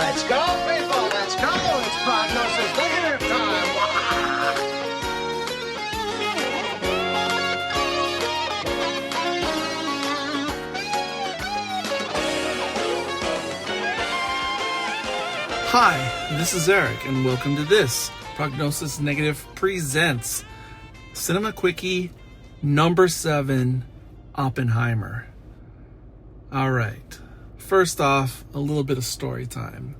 Let's go, people, let's go. It's Prognosis Negative time. Hi, this is Eric, and welcome to this Prognosis Negative presents Cinema Quickie number 7, Oppenheimer. Alright, first off, a little bit of story time.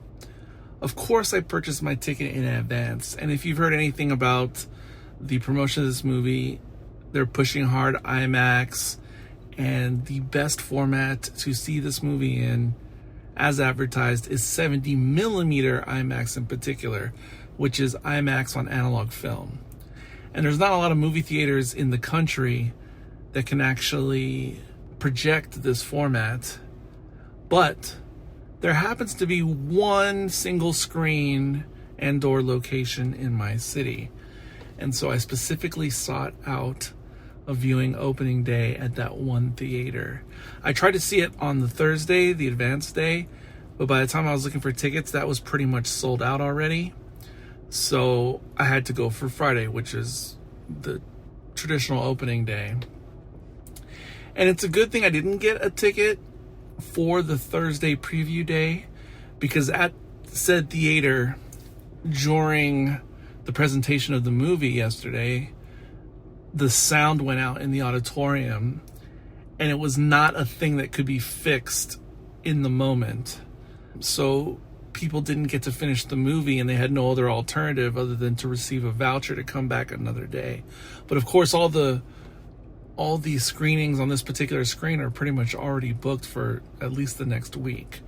Of course I purchased my ticket in advance, and if you've heard anything about the promotion of this movie, they're pushing hard IMAX, and the best format to see this movie in, as advertised, is 70mm IMAX in particular, which is IMAX on analog film. And there's not a lot of movie theaters in the country that can actually project this format, but there happens to be one single screen and or location in my city. And so I specifically sought out a viewing opening day at that one theater. I tried to see it on the Thursday, the advanced day, but by the time I was looking for tickets, that was pretty much sold out already. So I had to go for Friday, which is the traditional opening day. And it's a good thing I didn't get a ticket for the Thursday preview day, because at said theater, during the presentation of the movie yesterday, the sound went out in the auditorium, and it was not a thing that could be fixed in the moment. So people didn't get to finish the movie, and they had no other alternative other than to receive a voucher to come back another day. But of course, all the screenings on this particular screen are pretty much already booked for at least the next week.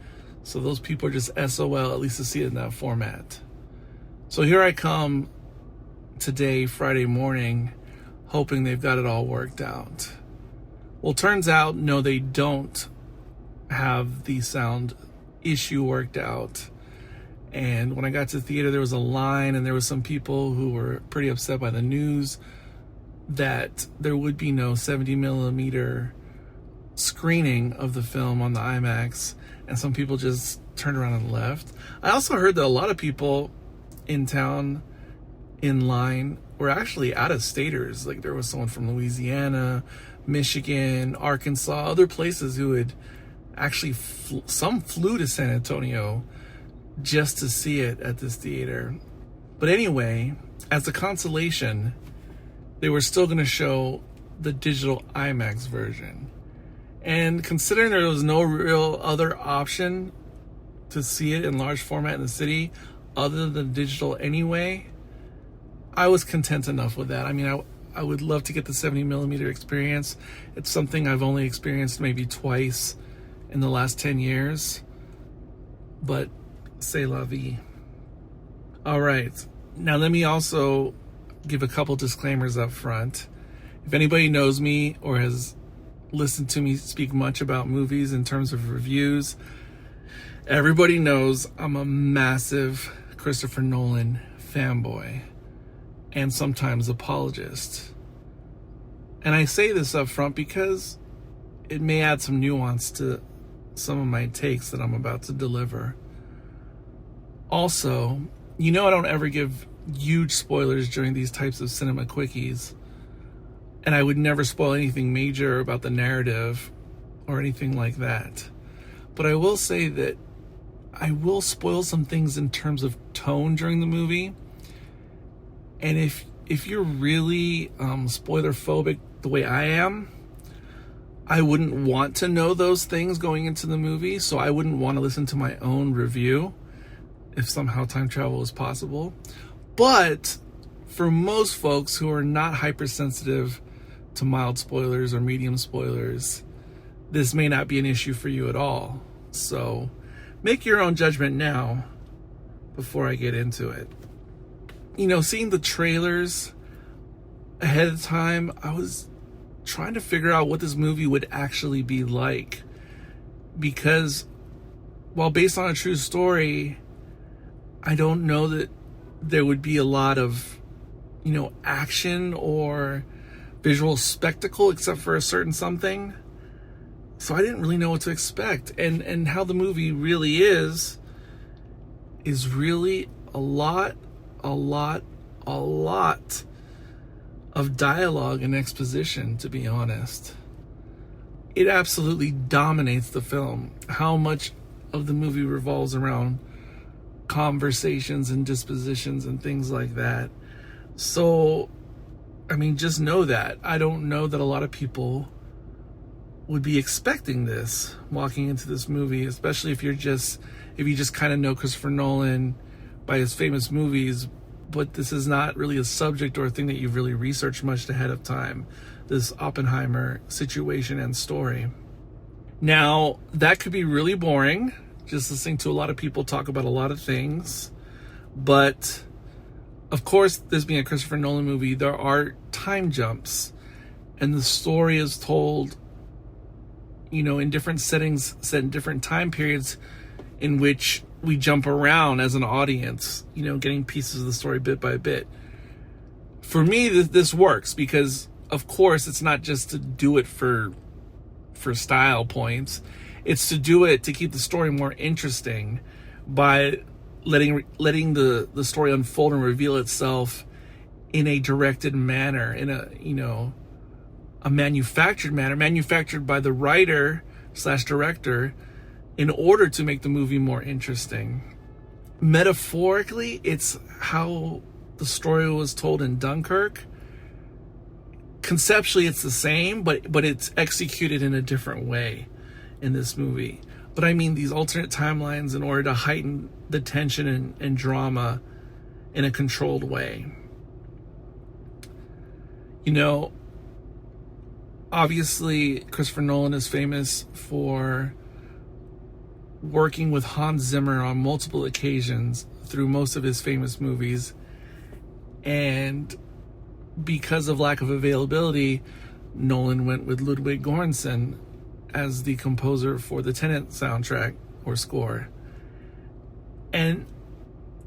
So those people are just SOL, at least to see it in that format. So here I come today, Friday morning, hoping they've got it all worked out. Well, turns out, no, they don't have the sound issue worked out. And when I got to the theater, there was a line, and there was some people who were pretty upset by the news that there would be no 70mm screening of the film on the IMAX, and some people just turned around and left. I also heard that a lot of people in town in line were actually out-of-staters. Like, there was someone from Louisiana, Michigan, Arkansas, other places who had actually some flew to San Antonio just to see it at this theater. But anyway, as a consolation, they were still going to show the digital IMAX version. And considering there was no real other option to see it in large format in the city other than digital anyway, I was content enough with that. I mean, I would love to get the 70mm experience. It's something I've only experienced maybe twice in the last 10 years. But c'est la vie. All right. Now let me also give a couple disclaimers up front. If anybody knows me or has listened to me speak much about movies in terms of reviews, everybody knows I'm a massive Christopher Nolan fanboy and sometimes apologist. And I say this up front because it may add some nuance to some of my takes that I'm about to deliver. Also, you know I don't ever give huge spoilers during these types of cinema quickies, and I would never spoil anything major about the narrative or anything like that. But I will say that I will spoil some things in terms of tone during the movie. And if you're really spoiler phobic the way I am, I wouldn't want to know those things going into the movie, so I wouldn't want to listen to my own review if somehow time travel is possible. But for most folks who are not hypersensitive to mild spoilers or medium spoilers, this may not be an issue for you at all. So make your own judgment now before I get into it. You know, seeing the trailers ahead of time, I was trying to figure out what this movie would actually be like. Because while based on a true story, I don't know that there would be a lot of, action or visual spectacle except for a certain something. So I didn't really know what to expect. And how the movie really is is really a lot of dialogue and exposition, to be honest. It absolutely dominates the film. How much of the movie revolves around conversations and dispositions and things like that. So, I mean, just know that. I don't know that a lot of people would be expecting this walking into this movie, especially if you just kind of know Christopher Nolan by his famous movies, but this is not really a subject or a thing that you've really researched much ahead of time, this Oppenheimer situation and story. Now, that could be really boring, just listening to a lot of people talk about a lot of things, but of course, this being a Christopher Nolan movie, there are time jumps, and the story is told, in different settings, set in different time periods in which we jump around as an audience, getting pieces of the story bit by bit. For me, this works because, of course, it's not just to do it for style points. It's to do it to keep the story more interesting by letting the story unfold and reveal itself in a directed manner, in a manufactured by the writer / director in order to make the movie more interesting. Metaphorically, it's how the story was told in Dunkirk. Conceptually, it's the same, but it's executed in a different way in this movie. But I mean these alternate timelines in order to heighten the tension and drama in a controlled way. Obviously, Christopher Nolan is famous for working with Hans Zimmer on multiple occasions through most of his famous movies. And because of lack of availability, Nolan went with Ludwig Göransson as the composer for the Tenet soundtrack or score. And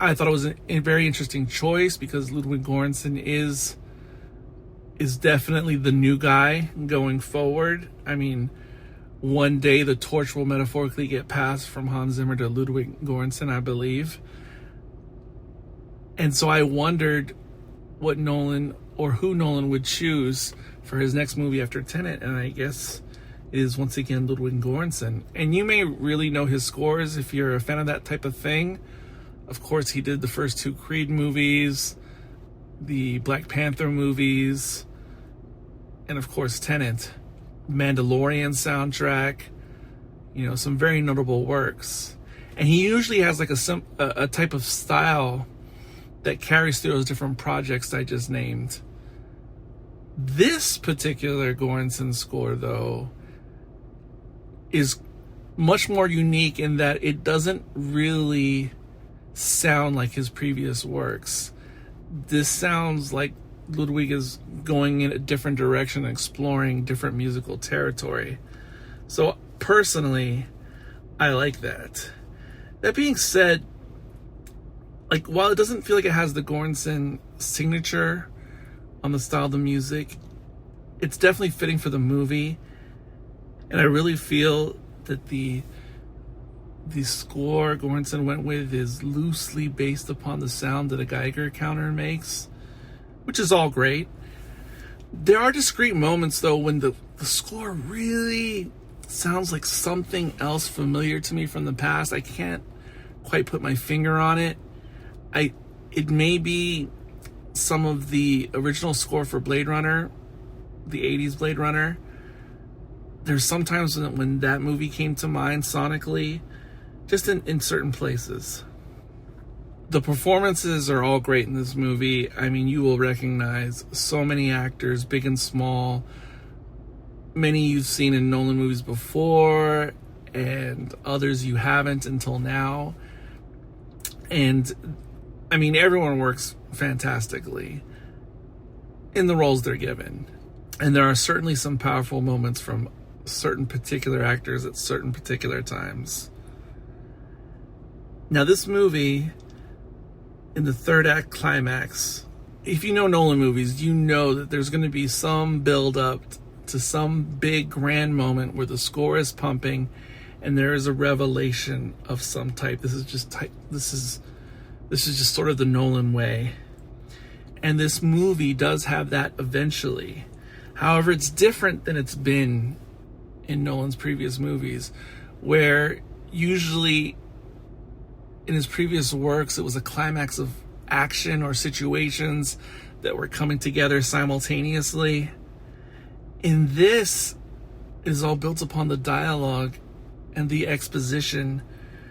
I thought it was a very interesting choice because Ludwig Göransson is definitely the new guy going forward. I mean, one day the torch will metaphorically get passed from Hans Zimmer to Ludwig Göransson, I believe. And so I wondered what Nolan or who Nolan would choose for his next movie after Tenet, and I guess it is once again Ludwig Göransson. And you may really know his scores if you're a fan of that type of thing. Of course, he did the first 2 Creed movies, the Black Panther movies, and of course Tenet, Mandalorian soundtrack, some very notable works. And he usually has like a type of style that carries through those different projects I just named. This particular Göransson score, though, is much more unique in that it doesn't really sound like his previous works. This sounds like Ludwig is going in a different direction, exploring different musical territory. So personally, I like that. That being said, while it doesn't feel like it has the Göransson signature on the style of the music, it's definitely fitting for the movie. And I really feel that the score Göransson went with is loosely based upon the sound that a Geiger counter makes, which is all great. There are discrete moments, though, when the score really sounds like something else familiar to me from the past. I can't quite put my finger on it. It may be some of the original score for Blade Runner, the 80s Blade Runner. There's sometimes when that movie came to mind sonically, just in certain places. The performances are all great in this movie. I mean, you will recognize so many actors, big and small. Many you've seen in Nolan movies before, and others you haven't until now. And, I mean, everyone works fantastically in the roles they're given. And there are certainly some powerful moments from certain particular actors at certain particular times. Now, this movie, in the third act climax, if you know Nolan movies, you know that there's going to be some build up to some big grand moment where the score is pumping and there is a revelation of some type. This is This is just sort of the Nolan way. And this movie does have that eventually. However, it's different than it's been in Nolan's previous movies, where usually in his previous works, it was a climax of action or situations that were coming together simultaneously. In this, it is all built upon the dialogue and the exposition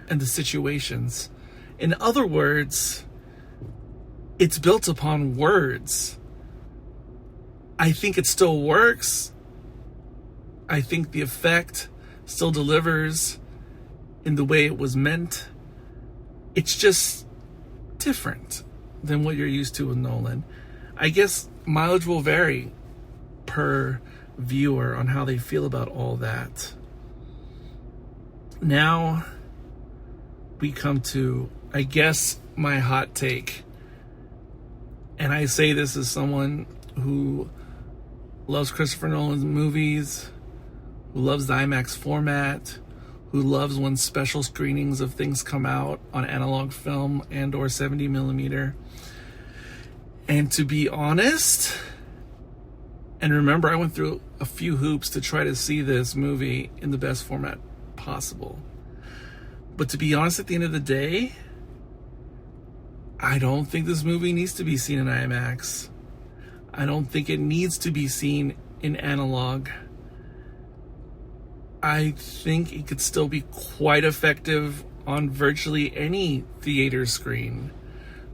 and the situations. In other words, it's built upon words. I think it still works. I think the effect still delivers in the way it was meant. It's just different than what you're used to with Nolan. I guess mileage will vary per viewer on how they feel about all that. Now we come to, I guess, my hot take. And I say this as someone who loves Christopher Nolan's movies, who loves the IMAX format, who loves when special screenings of things come out on analog film and or 70 millimeter. And to be honest, and remember, I went through a few hoops to try to see this movie in the best format possible. But to be honest, at the end of the day, I don't think this movie needs to be seen in IMAX. I don't think it needs to be seen in analog. I think it could still be quite effective on virtually any theater screen,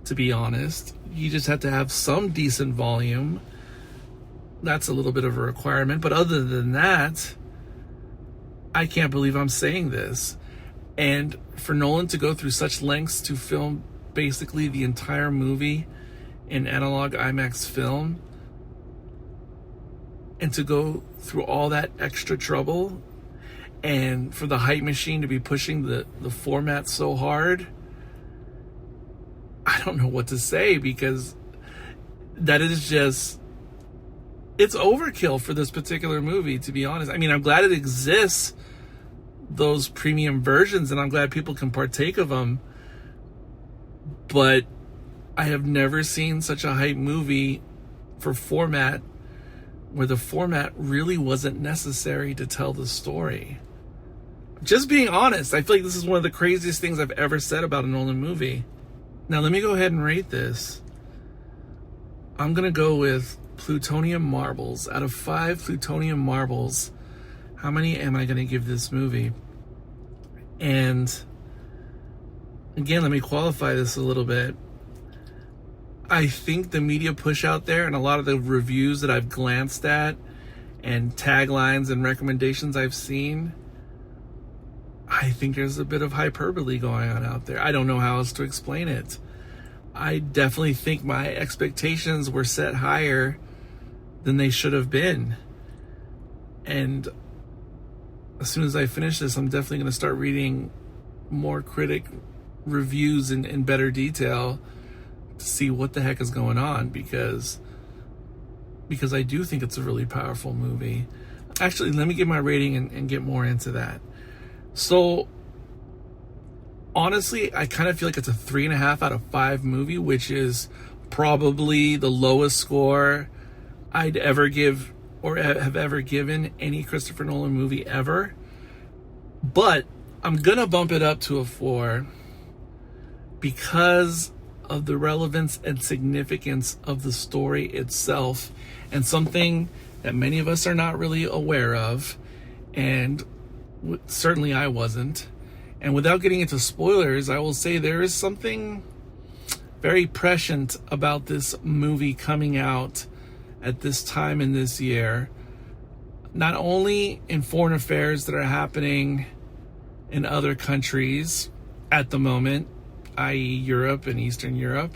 to be honest. You just have to have some decent volume. That's a little bit of a requirement. But other than that, I can't believe I'm saying this. And for Nolan to go through such lengths to film basically the entire movie in analog IMAX film, and to go through all that extra trouble, and for the hype machine to be pushing the format so hard, I don't know what to say, because that is just, it's overkill for this particular movie, to be honest. I mean, I'm glad it exists, those premium versions, and I'm glad people can partake of them, but I have never seen such a hype movie for format where the format really wasn't necessary to tell the story. Just being honest, I feel like this is one of the craziest things I've ever said about a Nolan movie. Now, let me go ahead and rate this. I'm going to go with plutonium marbles. Out of 5 plutonium marbles, how many am I going to give this movie? And again, let me qualify this a little bit. I think the media push out there and a lot of the reviews that I've glanced at and taglines and recommendations I've seen, I think there's a bit of hyperbole going on out there. I don't know how else to explain it. I definitely think my expectations were set higher than they should have been. And as soon as I finish this, I'm definitely going to start reading more critic reviews in better detail to see what the heck is going on, because I do think it's a really powerful movie. Actually, let me give my rating and get more into that. So honestly, I kind of feel like it's a 3.5 out of 5 movie, which is probably the lowest score I'd ever give or have ever given any Christopher Nolan movie ever. But I'm gonna bump it up to a 4 because of the relevance and significance of the story itself, and something that many of us are not really aware of, and certainly I wasn't. And without getting into spoilers, I will say there is something very prescient about this movie coming out at this time in this year, not only in foreign affairs that are happening in other countries at the moment, i.e. Europe and Eastern Europe,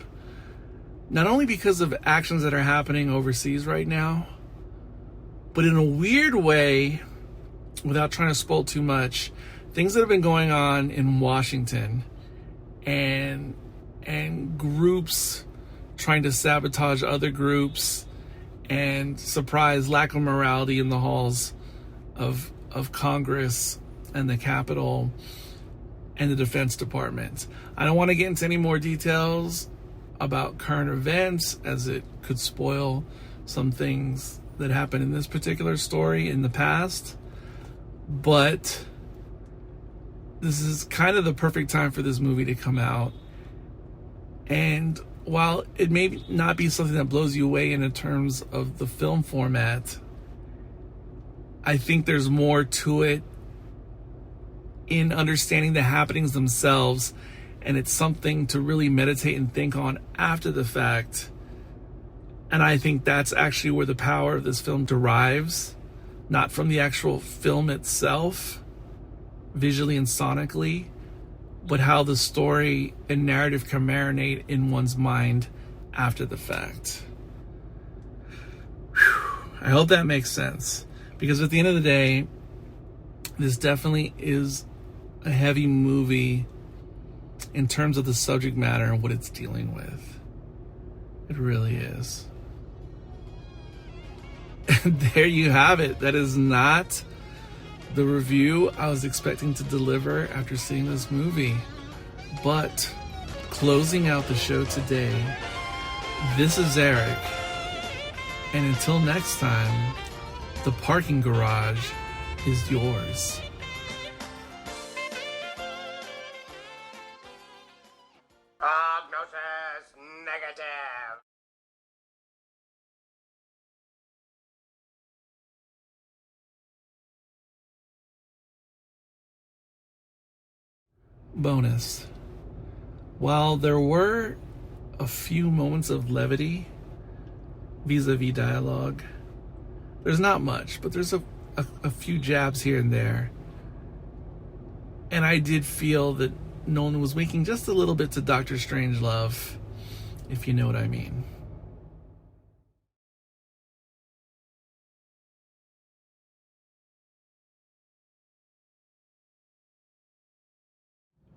not only because of actions that are happening overseas right now, but in a weird way, without trying to spoil too much, things that have been going on in Washington and groups trying to sabotage other groups, and surprise lack of morality in the halls of Congress and the Capitol. and the Defense Department. I don't want to get into any more details about current events, as it could spoil some things that happened in this particular story in the past. But this is kind of the perfect time for this movie to come out. And while it may not be something that blows you away in terms of the film format, I think there's more to it in understanding the happenings themselves, and it's something to really meditate and think on after the fact. And I think that's actually where the power of this film derives, not from the actual film itself, visually and sonically, but how the story and narrative can marinate in one's mind after the fact. I hope that makes sense, because at the end of the day, this definitely is a heavy movie in terms of the subject matter and what it's dealing with. It really is. And there you have it. That is not the review I was expecting to deliver after seeing this movie. But closing out the show today, this is Eric. And until next time, the parking garage is yours. Prognosis negative. Bonus. While there were a few moments of levity vis-a-vis dialogue, there's not much, but there's a few jabs here and there. And I did feel that Nolan was winking just a little bit to Doctor Strangelove, if you know what I mean.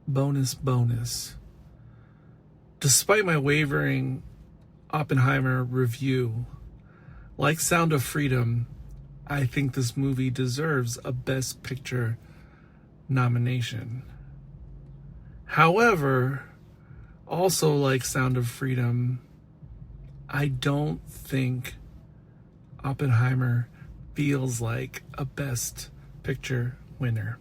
Bonus. Despite my wavering Oppenheimer review, like Sound of Freedom, I think this movie deserves a Best Picture nomination. However, also like Sound of Freedom, I don't think Oppenheimer feels like a Best Picture winner.